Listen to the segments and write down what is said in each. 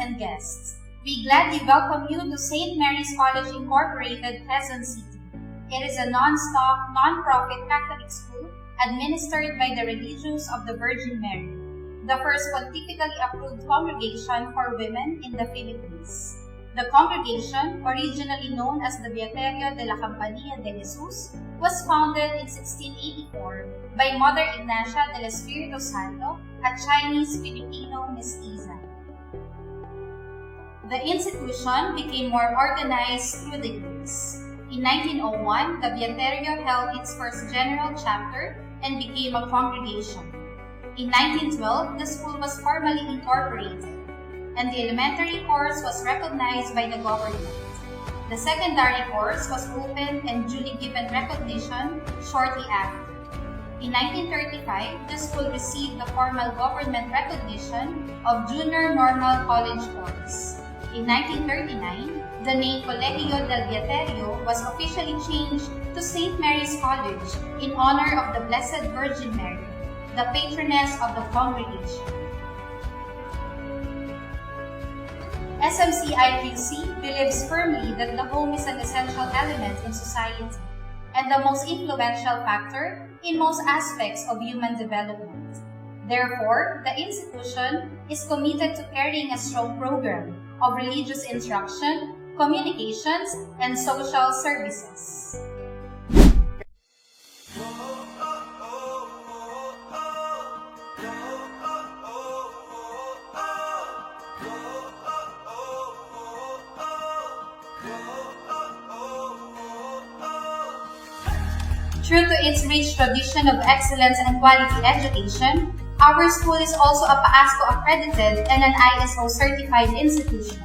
and guests. We gladly welcome you to St. Mary's College Incorporated, Quezon City. It is a non-stock, non-profit Catholic school administered by the Religious of the Virgin Mary, the first pontifically approved congregation for women in the Philippines. The congregation, originally known as the Beaterio de la Compañía de Jesús, was founded in 1684 by Mother Ignacia del Espíritu Santo, a Chinese-Filipino mestiza. The institution became more organized through the years. In 1901, the Beaterio held its first general chapter and became a congregation. In 1912, the school was formally incorporated, and the elementary course was recognized by the government. The secondary course was opened and duly given recognition shortly after. In 1935, the school received the formal government recognition of Junior Normal College course. In 1939, the name Colegio del Beaterio was officially changed to St. Mary's College in honor of the Blessed Virgin Mary, the patroness of the congregation. SMCIQC believes firmly that the home is an essential element in society and the most influential factor in most aspects of human development. Therefore, the institution is committed to carrying a strong program of religious instruction, communications, and social services. True to its rich tradition of excellence and quality education, our school is also a PASCO accredited and an ISO certified institution.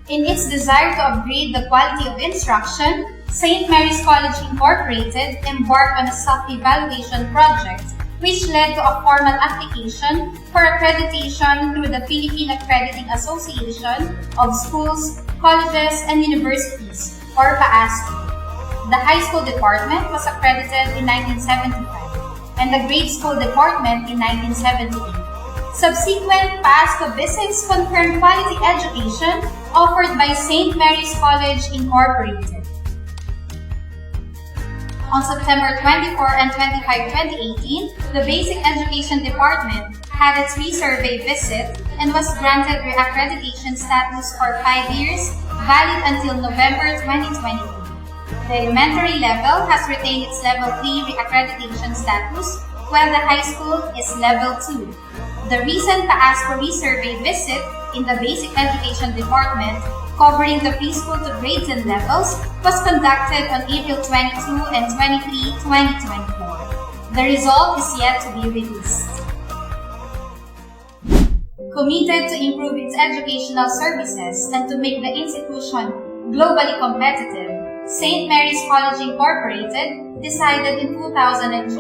In its desire to upgrade the quality of instruction, St. Mary's College Incorporated embarked on a self-evaluation project which led to a formal application for accreditation through the Philippine Accrediting Association of Schools, Colleges, and Universities, or PASCO. The high school department was accredited in 1975 and the grade school department in 1978. Subsequent PASCO visits confirmed quality education offered by St. Mary's College Incorporated. On September 24 and 25, 2018, the Basic Education Department had its resurvey visit and was granted reaccreditation status for 5 years, valid until November 2022. The elementary level has retained its Level 3 reaccreditation status, while the high school is Level 2. The recent PASCO resurvey visit in the Basic Education Department, covering the preschool to grade 10 levels, was conducted on April 22 and 23, 2024. The result is yet to be released. Committed to improve its educational services and to make the institution globally competitive, St. Mary's College Incorporated decided in 2003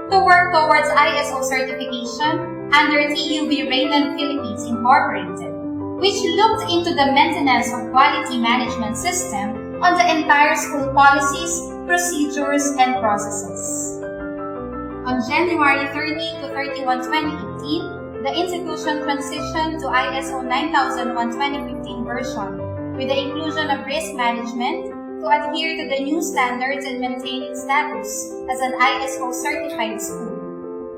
to work towards ISO certification under TUV Raynon Philippines Incorporated, which looked into the maintenance of quality management system on the entire school policies, procedures, and processes. On January 30 to 31, 2018, the institution transitioned to ISO 9001:2015 version with the inclusion of risk management to adhere to the new standards and maintain its status as an ISO certified school.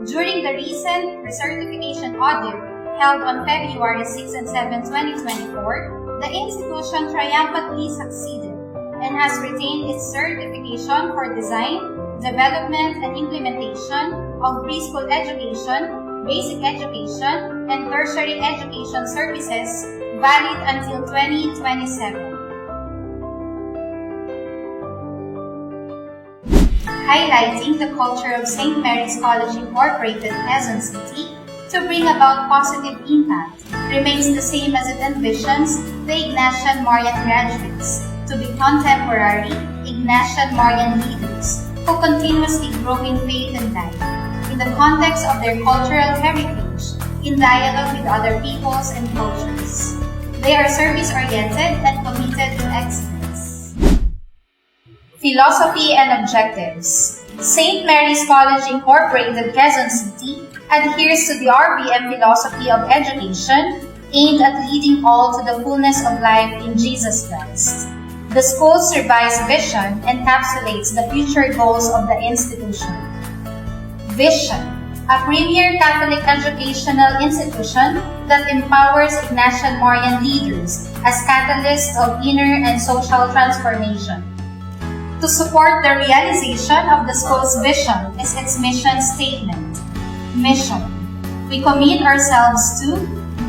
During the recent recertification audit held on February 6 and 7, 2024, the institution triumphantly succeeded and has retained its certification for design, development, and implementation of preschool education, basic education, and tertiary education services valid until 2027. Highlighting the culture of St. Mary's College Incorporated, Quezon City, to bring about positive impact remains the same as it envisions the Ignatian Marian graduates to be contemporary Ignatian Marian leaders who continuously grow in faith and life in the context of their cultural heritage in dialogue with other peoples and cultures. They are service-oriented and committed to excellence. Philosophy and objectives. St. Mary's College Incorporated, Quezon City adheres to the RBM philosophy of education, aimed at leading all to the fullness of life in Jesus Christ. The school's revised vision encapsulates the future goals of the institution. Vision: a premier Catholic educational institution that empowers Ignatian Marian leaders as catalysts of inner and social transformation. To support the realization of the school's vision is its mission statement. Mission: we commit ourselves to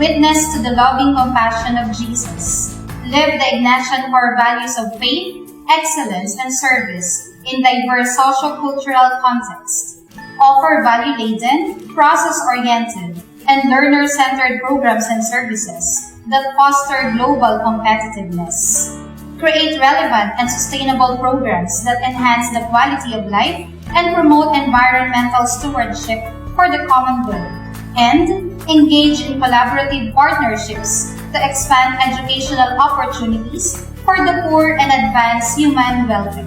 witness to the loving compassion of Jesus, live the Ignatian core values of faith, excellence, and service in diverse social-cultural contexts, offer value-laden, process-oriented, and learner-centered programs and services that foster global competitiveness, create relevant and sustainable programs that enhance the quality of life and promote environmental stewardship for the common good, and engage in collaborative partnerships to expand educational opportunities for the poor and advance human welfare.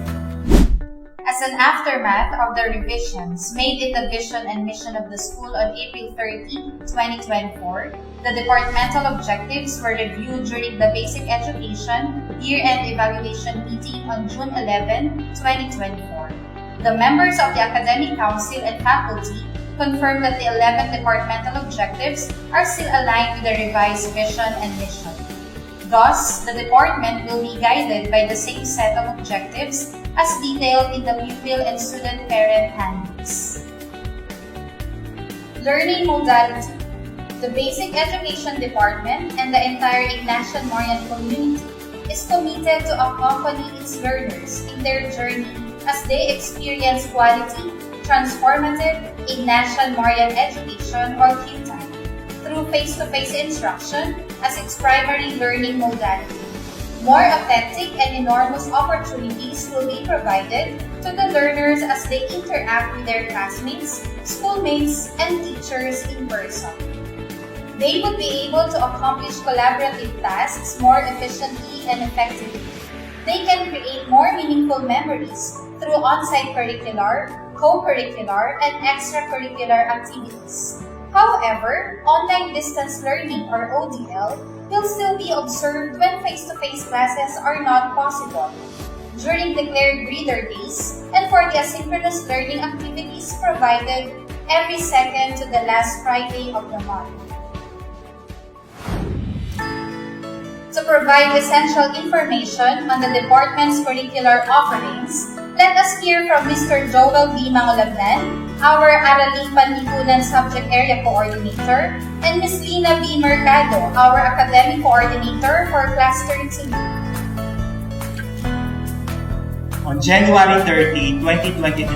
As an aftermath of the revisions made in the vision and mission of the school on April 30, 2024, the departmental objectives were reviewed during the Basic Education Year-End Evaluation meeting on June 11, 2024. The members of the Academic Council and faculty confirmed that the 11 departmental objectives are still aligned with the revised vision and mission. Thus, the department will be guided by the same set of objectives as detailed in the pupil and student parent handbooks. Learning modality. The Basic Education Department and the entire Ignatian Marian community is committed to accompany its learners in their journey as they experience quality, transformative Ignatian Marian education or QTime through face-to-face instruction as its primary learning modality. More authentic and enormous opportunities will be provided to the learners as they interact with their classmates, schoolmates, and teachers in person. They would be able to accomplish collaborative tasks more efficiently and effectively. They can create more meaningful memories through on-site curricular, co-curricular, and extracurricular activities. However, online distance learning or ODL will still be observed when face-to-face classes are not possible, during declared reader days, and for the asynchronous learning activities provided every second to the last Friday of the month. To provide essential information on the department's curricular offerings, let us hear from Mr. Joel B. Mangolagnan, our Araling Panlipunan Subject Area Coordinator, and Ms. Lina B. Mercado, our Academic Coordinator for Cluster 2. On January 30, 2023,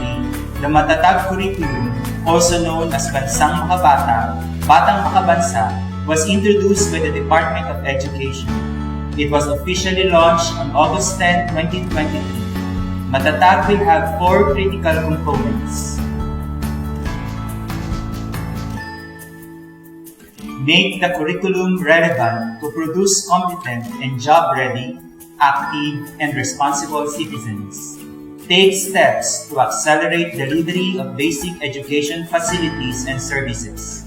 the Matatag Curriculum, also known as Bansang Makabata, Batang Makabansa, was introduced by the Department of Education. It was officially launched on August 10, 2023. Matatag will have 4 critical components. Make the curriculum relevant to produce competent and job-ready, active, and responsible citizens. Take steps to accelerate delivery of basic education facilities and services.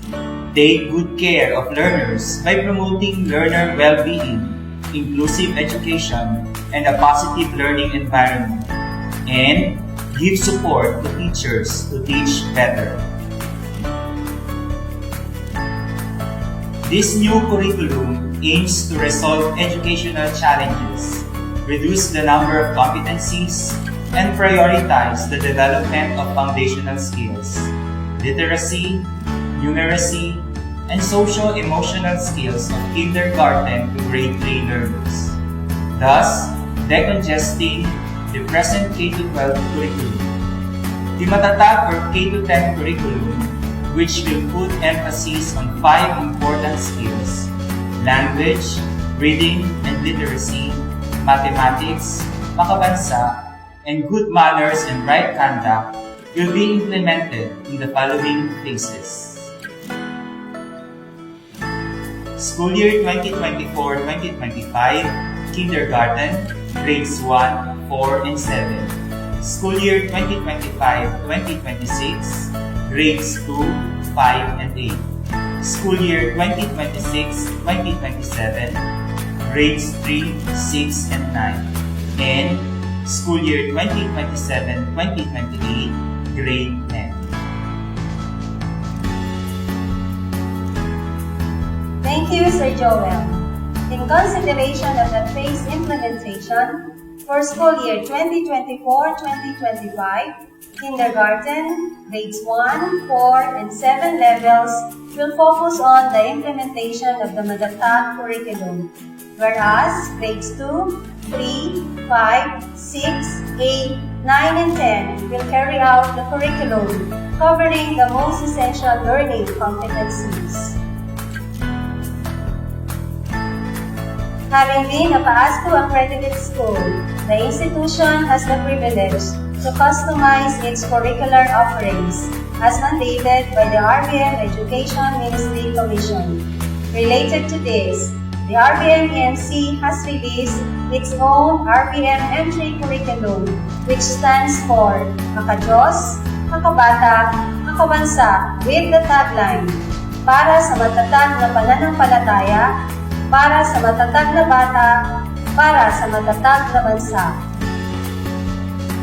Take good care of learners by promoting learner well-being, inclusive education, and a positive learning environment. And give support to teachers to teach better. This new curriculum aims to resolve educational challenges, reduce the number of competencies, and prioritize the development of foundational skills, literacy, numeracy, and social-emotional skills of kindergarten to grade 3 learners, thus decongesting the present K-12 curriculum. The Matatag or K-10 curriculum, which will put emphasis on 5 important skills: language, reading and literacy, mathematics, makabansa, and good manners and right conduct, will be implemented in the following phases. School year 2024-2025, kindergarten, grades 1, 4, and 7. School year 2025-2026, grades 2, 5, and 8. school year 2026-2027, grades 3, 6, and 9, and school year 2027-2028, grade 10. Thank you, Sir Joel. In consideration of the phased implementation, for school year 2024-2025, kindergarten, grades 1, 4, and 7 levels will focus on the implementation of the Madatag curriculum, whereas grades 2, 3, 5, 6, 8, 9, and 10 will carry out the curriculum covering the most essential learning competencies. Having been a PASCO accredited school, the institution has the privilege to customize its curricular offerings as mandated by the RBM Education Ministry Commission. Related to this, the RBM EMC has released its own RBM M3 curriculum, which stands for Makadiyos, Makabata, Makabansa, with the tagline, para sa matatag na pananampalataya, para sa matatag na bata, para sa matatag na bansa.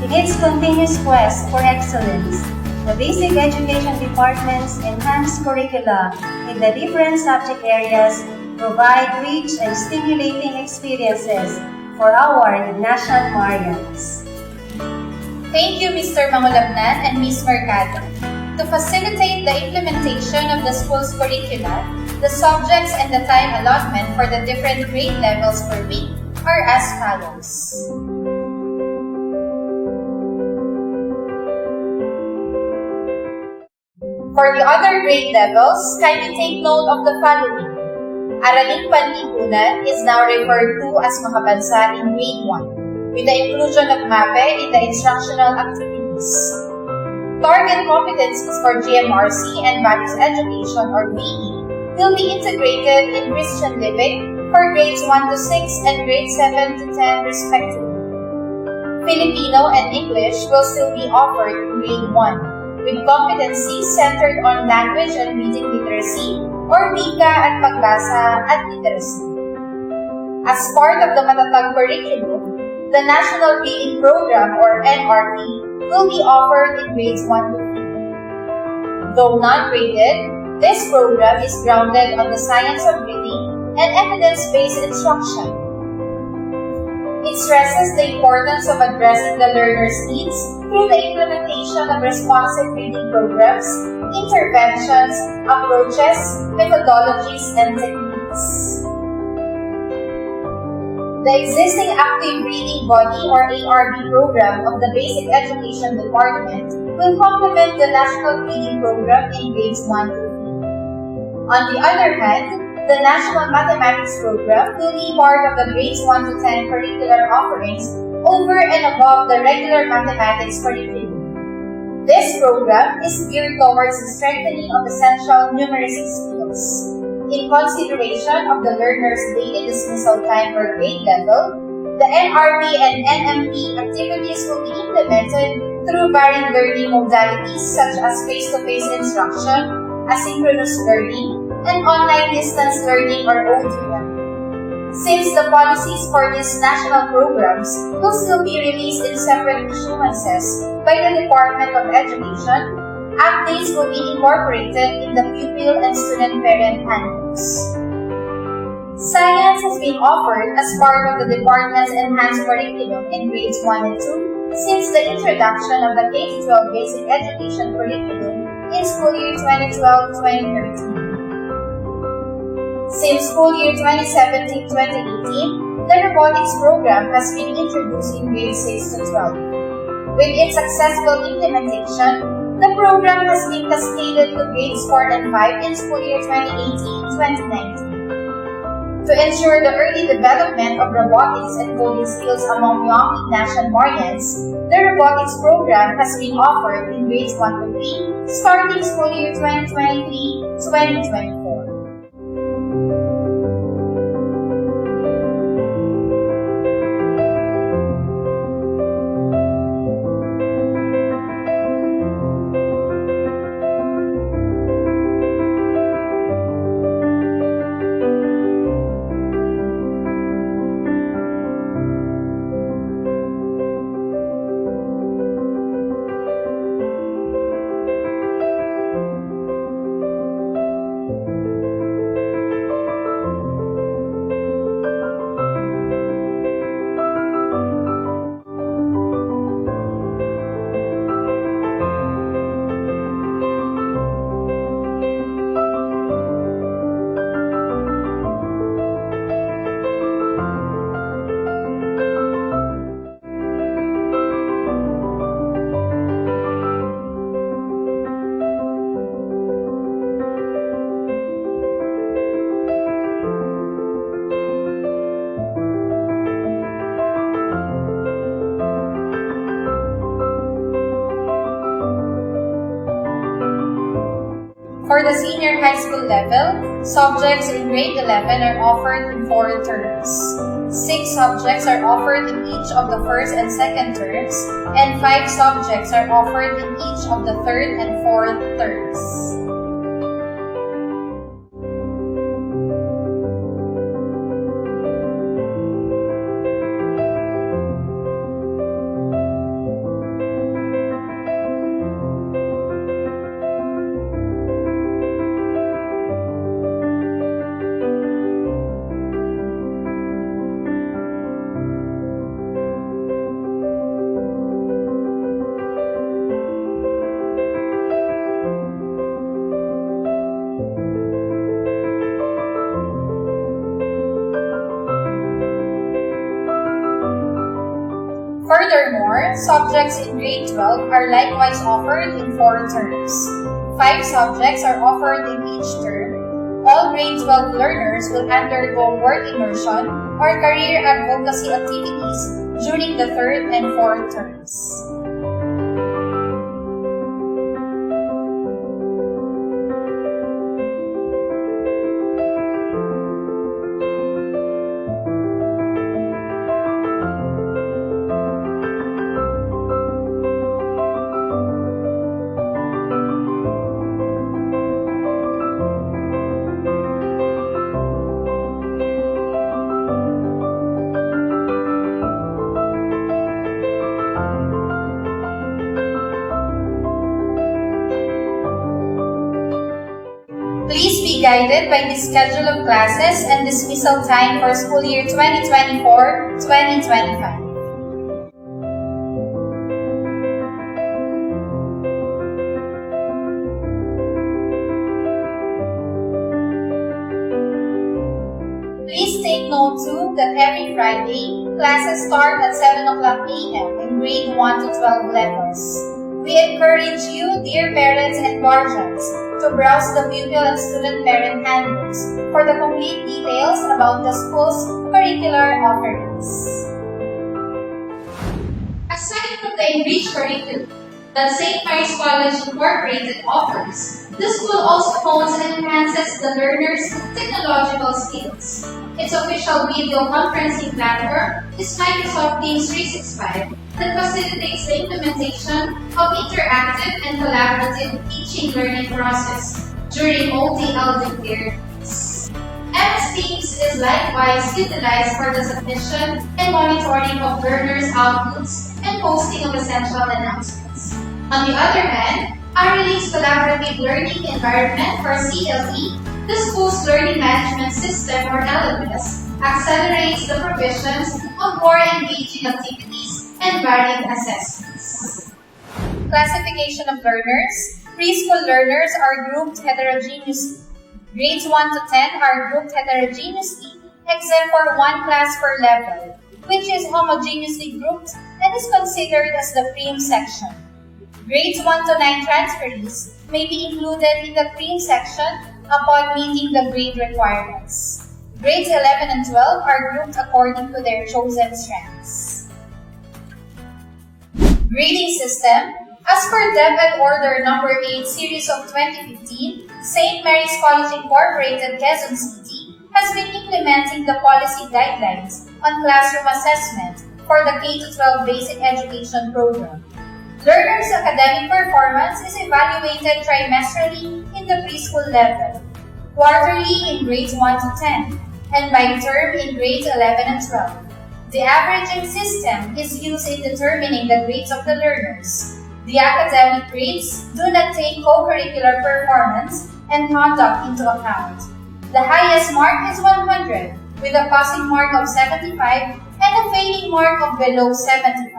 In its continuous quest for excellence, the Basic Education Department's enhanced curricula in the different subject areas provide rich and stimulating experiences for our Ignacian Marians. Thank you, Mr. Mangulabnan and Ms. Mercado. To facilitate the implementation of the school's curricula, the subjects and the time allotment for the different grade levels per week are as follows. For the other grade levels, kindly take note of the following. Araling Panlipunan is now referred to as Makabansa in grade 1, with the inclusion of MAPE in the instructional activities. Target competencies for GMRC and Values Education or VE will be integrated in Christian living for grades 1 to 6 and grades 7 to 10 respectively. Filipino and English will still be offered in grade 1, with competencies centered on language and reading literacy or Wika at Pagbasa at Literacy. As part of the Matatag curriculum, the National Reading Program or NRP will be offered in grades 1 to 3. Though non-graded, this program is grounded on the science of reading and evidence-based instruction. It stresses the importance of addressing the learner's needs through the implementation of responsive reading programs, interventions, approaches, methodologies, and techniques. The existing Active Reading Body or ARB program of the Basic Education Department will complement the National Reading Program in grades 1 to 3. On the other hand, the National Mathematics Program will be part of the grades 1 to 10 curricular offerings over and above the regular mathematics curriculum. This program is geared towards the strengthening of essential numeracy skills. In consideration of the learner's daily dismissal time per grade level, the NRP and NMP activities will be implemented through varied learning modalities such as face-to-face instruction, asynchronous learning, and online distance learning or ODM. Since the policies for these national programs will still be released in separate issuances by the Department of Education, updates will be incorporated in the pupil and student parent handbooks. Science has been offered as part of the department's enhanced curriculum in grades 1 and 2 since the introduction of the K-12 basic education curriculum in school year 2012-2013. Since school year 2017-2018, the robotics program has been introduced in grades 6 to 12. With its successful implementation, the program has been cascaded to grades 4 and 5 in school year 2018-2019. To ensure the early development of robotics and coding skills among young Ignacian Marians, the robotics program has been offered in grades 1 to 3, starting school year 2023-2024. the senior high school level, subjects in grade 11 are offered in 4 terms. 6 subjects are offered in each of the first and second terms, and 5 subjects are offered in each of the third and fourth terms. Furthermore, subjects in grade 12 are likewise offered in 4 terms. 5 subjects are offered in each term. All grade 12 learners will undergo work immersion or career advocacy activities during the 3rd and 4th terms. Please be guided by the schedule of classes and dismissal time for school year 2024-2025. Please take note too that every Friday, classes start at 7 o'clock a.m. in grade 1 to 12 levels. We encourage you, dear parents and guardians, to browse the pupil and student parent handbooks for the complete details about the school's curricular offerings. Aside from the enriched curriculum that St. Mary's College Incorporated offers, the school also hones and enhances the learners' technological skills. Its official video conferencing platform is Microsoft Teams 365 that facilitates the implementation of interactive and collaborative teaching learning process during OTL periods. MS Teams is likewise utilized for the submission and monitoring of learners' outputs and posting of essential announcements. On the other hand, Arilene's Collaborative Learning Environment for CLE, the school's learning management system or LMS, accelerates the provisions of more engaging activities and varied assessments. Classification of learners. Preschool learners are grouped heterogeneously. Grades 1 to 10 are grouped heterogeneously except for 1 class per level, which is homogeneously grouped and is considered as the preem section. Grades 1 to 9 transferees may be included in the preem section upon meeting the grade requirements. Grades 11 and 12 are grouped according to their chosen strands. Grading system. As per Depth Order Number 8 Series of 2015, St. Mary's College Incorporated, Quezon City has been implementing the policy guidelines on classroom assessment for the K-12 basic education program. Learners' academic performance is evaluated trimestrally in the preschool level, quarterly in grades 1 to 10, and by term in grades 11 and 12. The averaging system is used in determining the grades of the learners. The academic grades do not take co-curricular performance and conduct into account. The highest mark is 100, with a passing mark of 75 and a failing mark of below 75.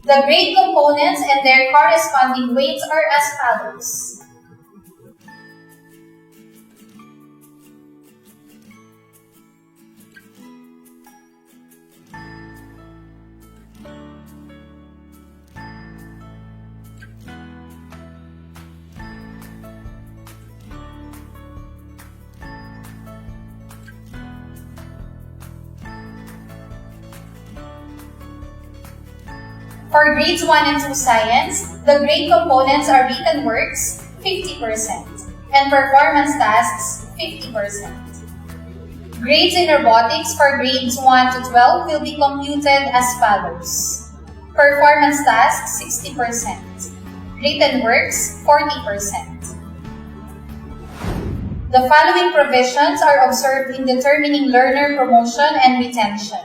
The grade components and their corresponding weights are as follows. For grades 1 and 2 science, the grade components are written works, 50%. and performance tasks 50%. Grades in robotics for grades 1 to 12 will be computed as follows. Performance tasks 60%. Written works 40%. The following provisions are observed in determining learner promotion and retention.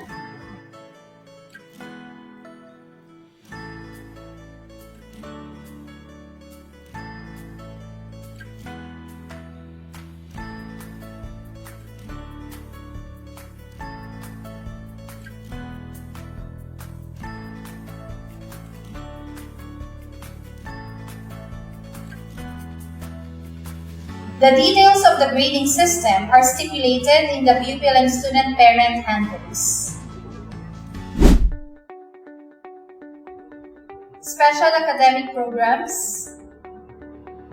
The details of the grading system are stipulated in the pupil and student parent handbooks. Special academic programs.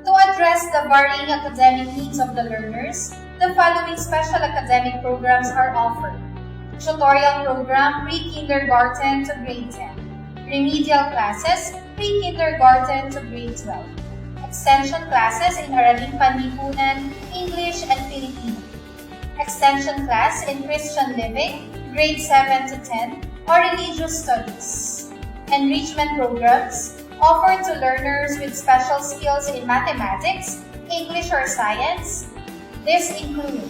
To address the varying academic needs of the learners, the following special academic programs are offered. Tutorial program pre-kindergarten to grade 10. Remedial classes pre-kindergarten to grade 12. Extension classes in Araling Panlipunan, English, and Filipino. Extension class in Christian Living, grade 7 to 10, or Religious Studies. Enrichment programs offered to learners with special skills in mathematics, English, or science. This include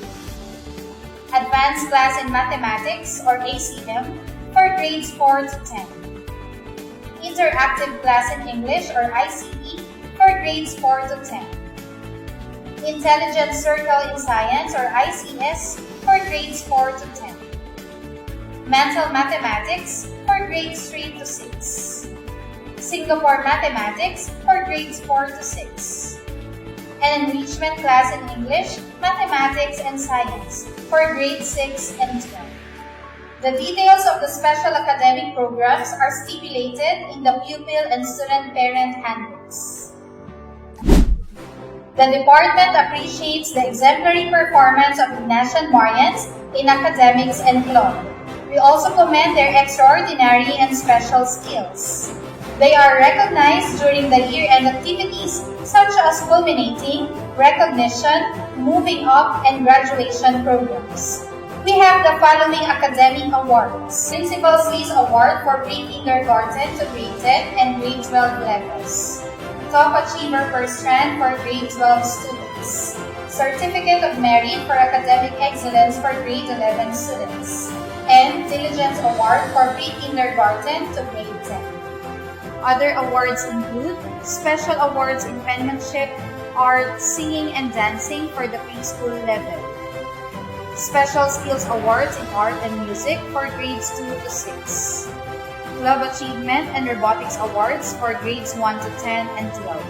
Advanced class in mathematics, or ACM, for grades 4 to 10. Interactive class in English, or ICE, for grades 4 to 10. Intelligence Circle in Science, or ICS, for grades 4 to 10. Mental Mathematics for grades 3 to 6. Singapore Mathematics for grades 4 to 6. An enrichment class in English, Mathematics, and Science for grades 6 and 12. The details of the special academic programs are stipulated in the pupil and student parent handbooks. The department appreciates the exemplary performance of Ignacio and Marians in academics and club. We also commend their extraordinary and special skills. They are recognized during the year-end activities such as culminating, recognition, moving up, and graduation programs. We have the following academic awards. Principal's List Award for pre-kindergarten to grade 10 and grade 12 levels. Top Achiever per Strand for grade 12 students. Certificate of Merit for Academic Excellence for grade 11 students. And Diligence Award for pre-kindergarten to grade 10. Other awards include Special Awards in Penmanship, Art, Singing, and Dancing for the preschool level. Special Skills Awards in Art and Music for grades 2 to 6. Club Achievement and Robotics Awards for grades 1 to 10 and 12.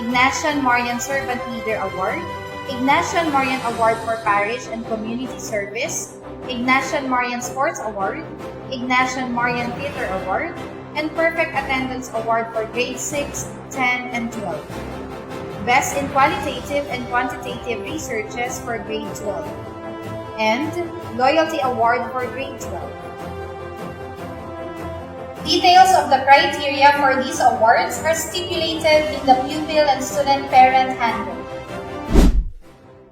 Ignatian Marian Servant Leader Award, Ignatian Marian Award for Parish and Community Service, Ignatian Marian Sports Award, Ignatian Marian Theater Award, and Perfect Attendance Award for grades 6, 10, and 12. Best in Qualitative and Quantitative Researches for grade 12. And Loyalty Award for grade 12. Details of the criteria for these awards are stipulated in the pupil and student parent handbook.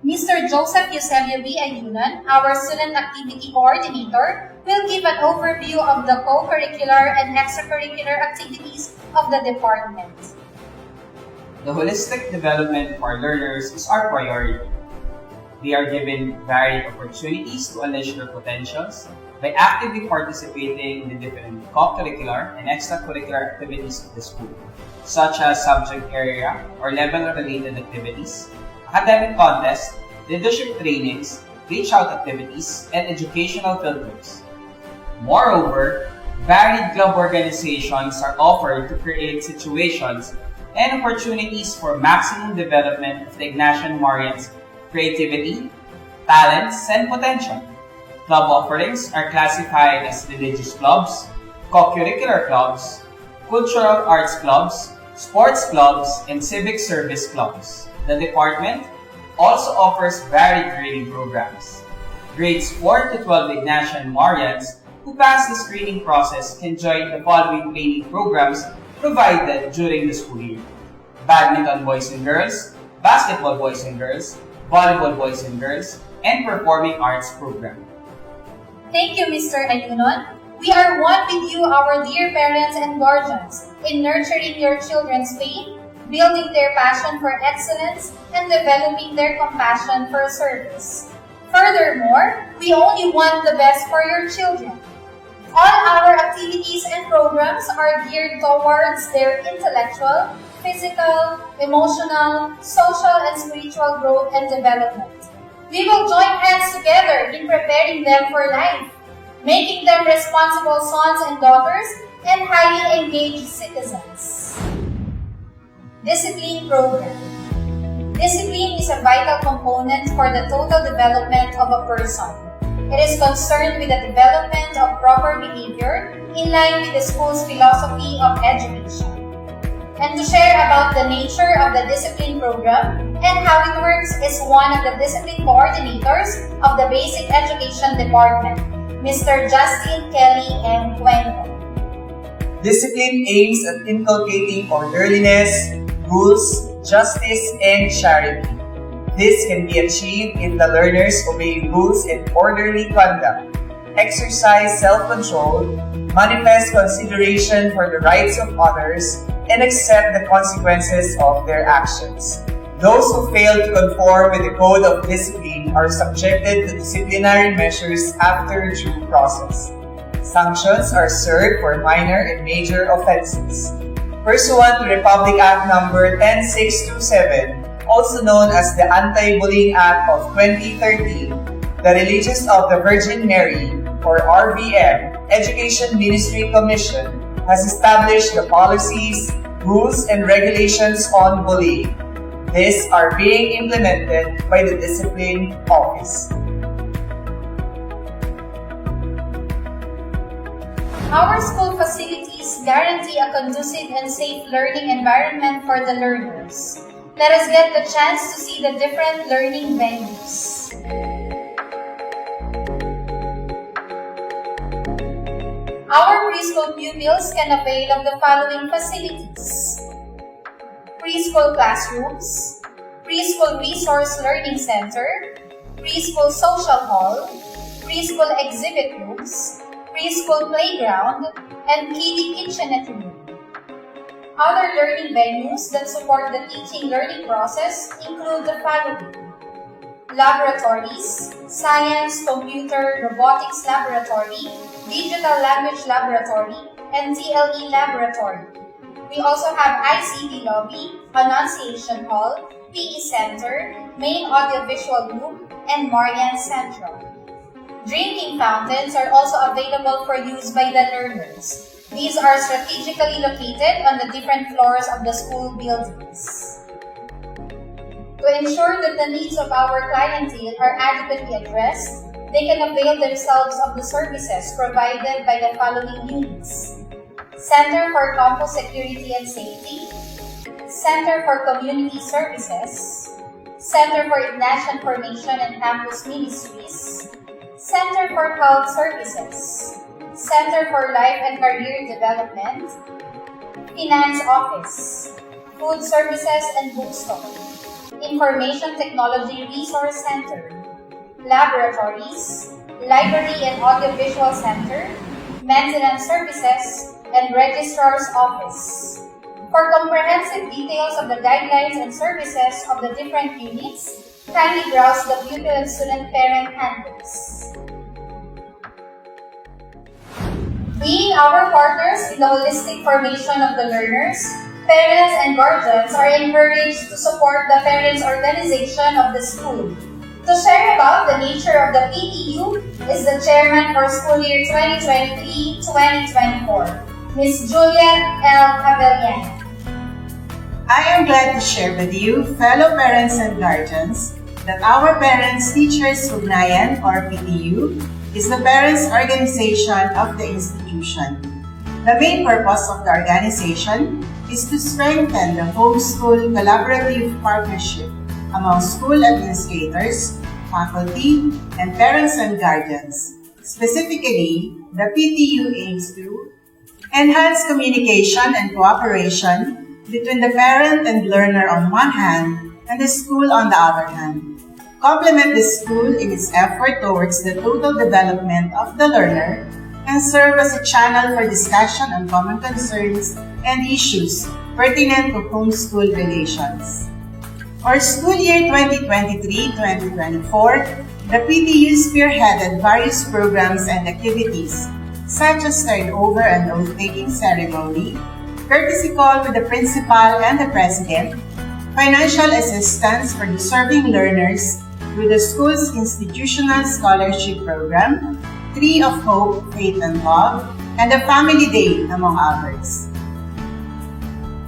Mr. Joseph Eusebio B. Ayunan, our Student Activity Coordinator, will give an overview of the co-curricular and extracurricular activities of the department. The holistic development of our learners is our priority. They are given varied opportunities to unleash their potentials by actively participating in the different co-curricular and extracurricular activities of the school, such as subject area or level-related activities, academic contests, leadership trainings, reach-out activities, and educational field trips. Moreover, varied club organizations are offered to create situations and opportunities for maximum development of the Ignatian Marians' creativity, talents, and potential. Club offerings are classified as religious clubs, co-curricular clubs, cultural arts clubs, sports clubs, and civic service clubs. The department also offers varied grading programs. Grades 4 to 12 Ignatian Marians who pass the screening process can join the following training programs provided during the school year: Badminton Boys and Girls, basketball boys and girls, volleyball boys and girls, and performing arts program. Thank you, Mr. Ayunon. We are one with you, our dear parents and guardians, in nurturing your children's faith, building their passion for excellence, and developing their compassion for service. Furthermore, we only want the best for your children. All our activities and programs are geared towards their intellectual, physical, emotional, social, and spiritual growth and development. We will join hands together in preparing them for life, making them responsible sons and daughters and highly engaged citizens. Discipline Program. Discipline is a vital component for the total development of a person. It is concerned with the development of proper behavior in line with the school's philosophy of education. And to share about the nature of the discipline program and how it works is one of the discipline coordinators of the Basic Education Department, Mr. Justin Kelly M. Cuenco. Discipline aims at inculcating orderliness, rules, justice, and charity. This can be achieved if the learners obey rules and orderly conduct, exercise self-control, manifest consideration for the rights of others, and accept the consequences of their actions. Those who fail to conform with the code of discipline are subjected to disciplinary measures after due process. Sanctions are served for minor and major offenses. Pursuant to Republic Act No. 10627, also known as the Anti-Bullying Act of 2013, the Religious of the Virgin Mary, or RVM, Education Ministry Commission has established the policies, rules, and regulations on bullying. These are being implemented by the Discipline Office. Our school facilities guarantee a conducive and safe learning environment for the learners. Let us get the chance to see the different learning venues. Our preschool pupils can avail of the following facilities: preschool classrooms, preschool resource learning center, preschool social hall, preschool exhibit rooms, preschool playground, and kiddie kitchenette room. Other learning venues that support the teaching-learning process include the following: laboratories, science, computer, robotics laboratory, digital language laboratory, and TLE laboratory. We also have ICT lobby, Annunciation Hall, PE Center, Main Audiovisual Room, and Marian Central. Drinking fountains are also available for use by the learners. These are strategically located on the different floors of the school buildings. To ensure that the needs of our clientele are adequately addressed, they can avail themselves of the services provided by the following units: Center for Campus Security and Safety, Center for Community Services, Center for Ignition Formation and Campus Ministries, Center for Health Services, Center for Life and Career Development, Finance Office, Food Services and Bookstore, Information Technology Resource Center, Laboratories, Library and Audiovisual Center, Maintenance Services, and Registrar's Office. For comprehensive details of the guidelines and services of the different units, kindly browse the pupil and student parent handbooks. Being our partners in the holistic formation of the learners, parents and guardians are encouraged to support the parents' organization of the school. To share about the nature of the PTU is the chairman for school year 2023-2024, Ms. Juliet L. Avellana. I am glad to share with you, fellow parents and guardians, that our Parents Teachers Ugnayan, or PTU, is the parents' organization of the institution. The main purpose of the organization is to strengthen the home-school collaborative partnership among school administrators, faculty, and parents and guardians. Specifically, the PTU aims to enhance communication and cooperation between the parent and learner on one hand, and the school, on the other hand, complement the school in its effort towards the total development of the learner and serve as a channel for discussion on common concerns and issues pertinent to homeschool relations. For school year 2023-2024, the PTU spearheaded various programs and activities such as turnover and oath-taking ceremony, courtesy call with the principal and the president, financial assistance for deserving learners with the school's institutional scholarship program, Tree of Hope, Faith and Love, and the Family Day, among others.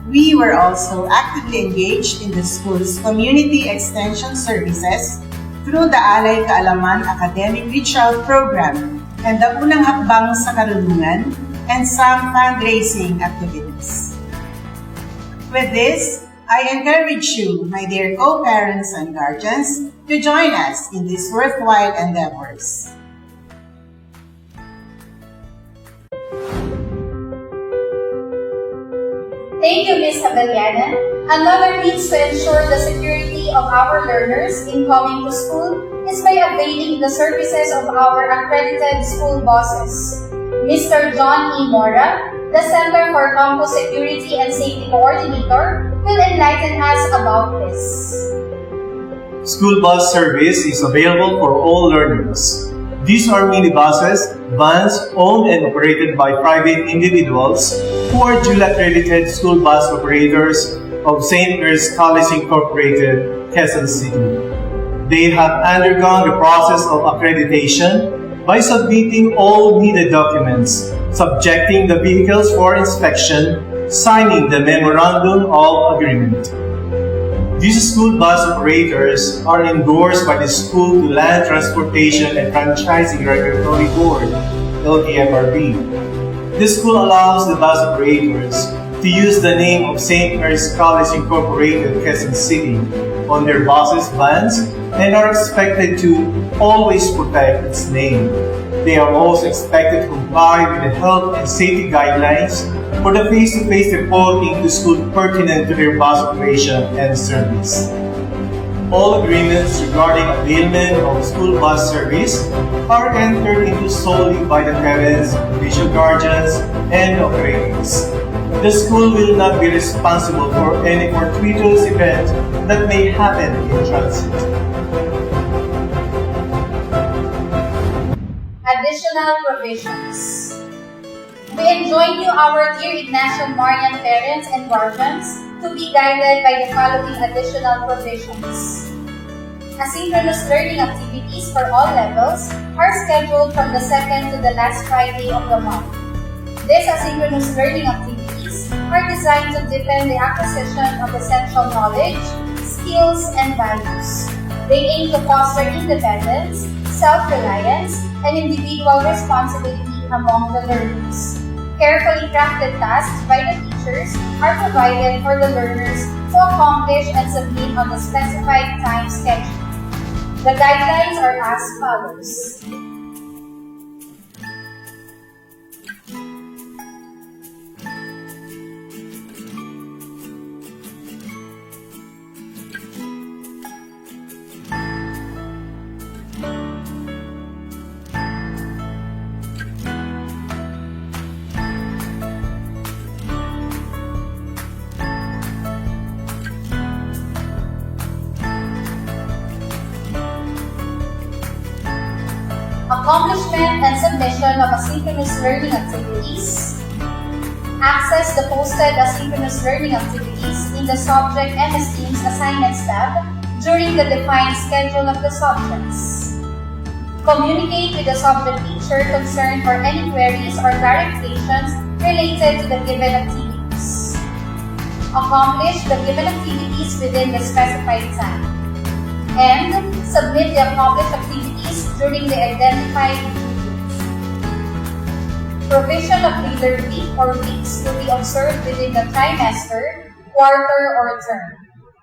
We were also actively engaged in the school's community extension services through the Alay Kaalaman Academic Reach Out Program and the Unang Hakbang sa Karunungan and some fundraising activities. With this, I encourage you, my dear co-parents and guardians, to join us in these worthwhile endeavors. Thank you, Ms. Abeliana. Another means to ensure the security of our learners in coming to school is by availing the services of our accredited school bosses. Mr. John E. Mora, the Center for Campus Security and Safety Coordinator, will enlighten us about this. School bus service is available for all learners. These are minibuses, vans owned and operated by private individuals who are duly accredited school bus operators of St. Mary's College Incorporated, Quezon City. They have undergone the process of accreditation by submitting all needed documents, subjecting the vehicles for inspection, signing the Memorandum of Agreement. These school bus operators are endorsed by the School to Land Transportation and Franchising Regulatory Board, LTFRB. The school allows the bus operators to use the name of St. Mary's College Incorporated, Quezon City on their buses, vans, and are expected to always protect its name. They are also expected to comply with the health and safety guidelines for the face-to-face reporting to school pertinent to their bus operation and service. All agreements regarding availment of school bus service are entered into solely by the parents, official guardians, and operators. The school will not be responsible for any fortuitous event that may happen in transit. Additional provisions. We enjoin you, our dear Ignatian Marian parents and guardians, to be guided by the following additional provisions. Asynchronous learning activities for all levels are scheduled from the second to the last Friday of the month. These asynchronous learning activities are designed to deepen the acquisition of essential knowledge, skills, and values. They aim to foster independence, self-reliance, and individual responsibility among the learners. Carefully crafted tasks by the teachers are provided for the learners to accomplish and submit on the specified time schedule. The guidelines are as follows. Accomplishment and submission of asynchronous learning activities. Access the posted asynchronous learning activities in the subject MS Teams Assignments tab during the defined schedule of the subjects. Communicate with the subject teacher concerned for any queries or clarifications related to the given activities. Accomplish the given activities within the specified time. And submit the accomplished activities during the identified periods. Provision of reader week or weeks to be observed within the trimester, quarter, or term.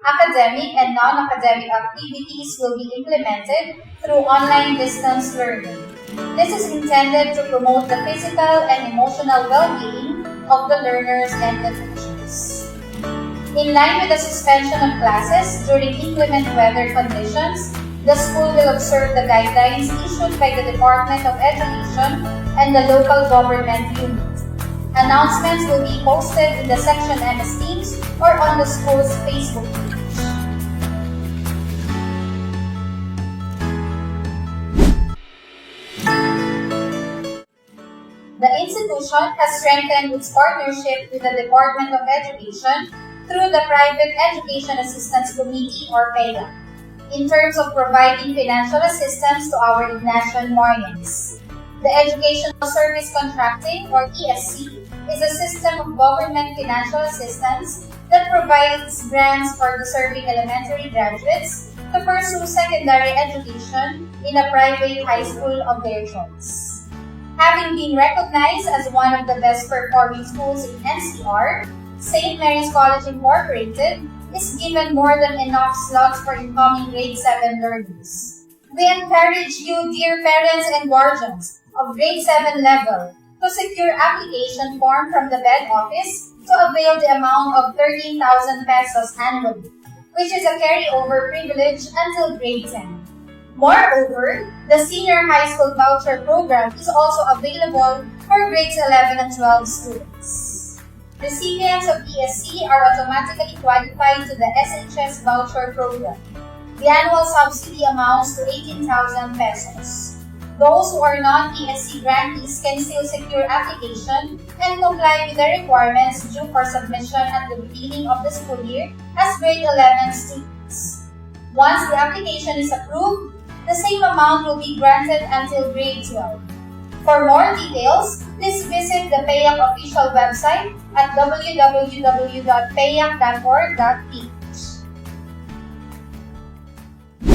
Academic and non-academic activities will be implemented through online distance learning. This is intended to promote the physical and emotional well-being of the learners and the teachers. In line with the suspension of classes during inclement weather conditions, the school will observe the guidelines issued by the Department of Education and the local government unit. Announcements will be posted in the Section MS Teams or on the school's Facebook page. The institution has strengthened its partnership with the Department of Education through the Private Education Assistance Committee or PEA, in terms of providing financial assistance to our Ignatian Marians. The Educational Service Contracting or ESC is a system of government financial assistance that provides grants for deserving elementary graduates to pursue secondary education in a private high school of their choice. Having been recognized as one of the best performing schools in NCR, St. Mary's College Incorporated is given more than enough slots for incoming grade 7 learners. We encourage you, dear parents and guardians of grade 7 level, to secure application form from the BED office to avail the amount of 13,000 pesos annually, which is a carryover privilege until grade 10. Moreover, the Senior High School Voucher Program is also available for grades 11 and 12 students. Recipients of ESC are automatically qualified to the SHS Voucher Program. The annual subsidy amounts to 18,000 pesos. Those who are non-ESC grantees can still secure application and comply with the requirements due for submission at the beginning of the school year as grade 11 students. Once the application is approved, the same amount will be granted until grade 12. For more details, please visit the PAYAC official website at www.payac.org.ph.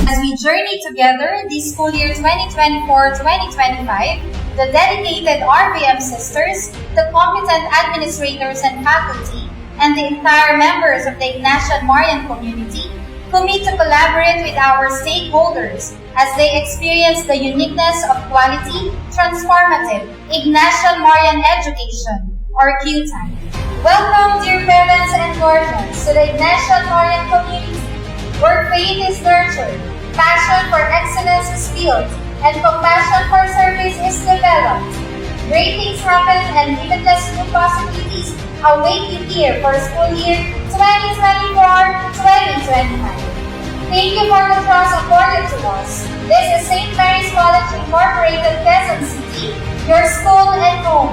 As we journey together this school year 2024-2025, the dedicated RVM sisters, the competent administrators and faculty, and the entire members of the Ignatian Marian community commit to collaborate with our stakeholders as they experience the uniqueness of quality, transformative Ignatian Marian education, or QTAN. Welcome, dear parents and guardians, to the Ignatian Marian community, where faith is nurtured, passion for excellence is built, and compassion for service is developed. Great things happen and limitless new possibilities await you here for school year 2024-2025. Thank you for the trust accorded to us. This is St. Mary's College Incorporated, Quezon City, your school and home.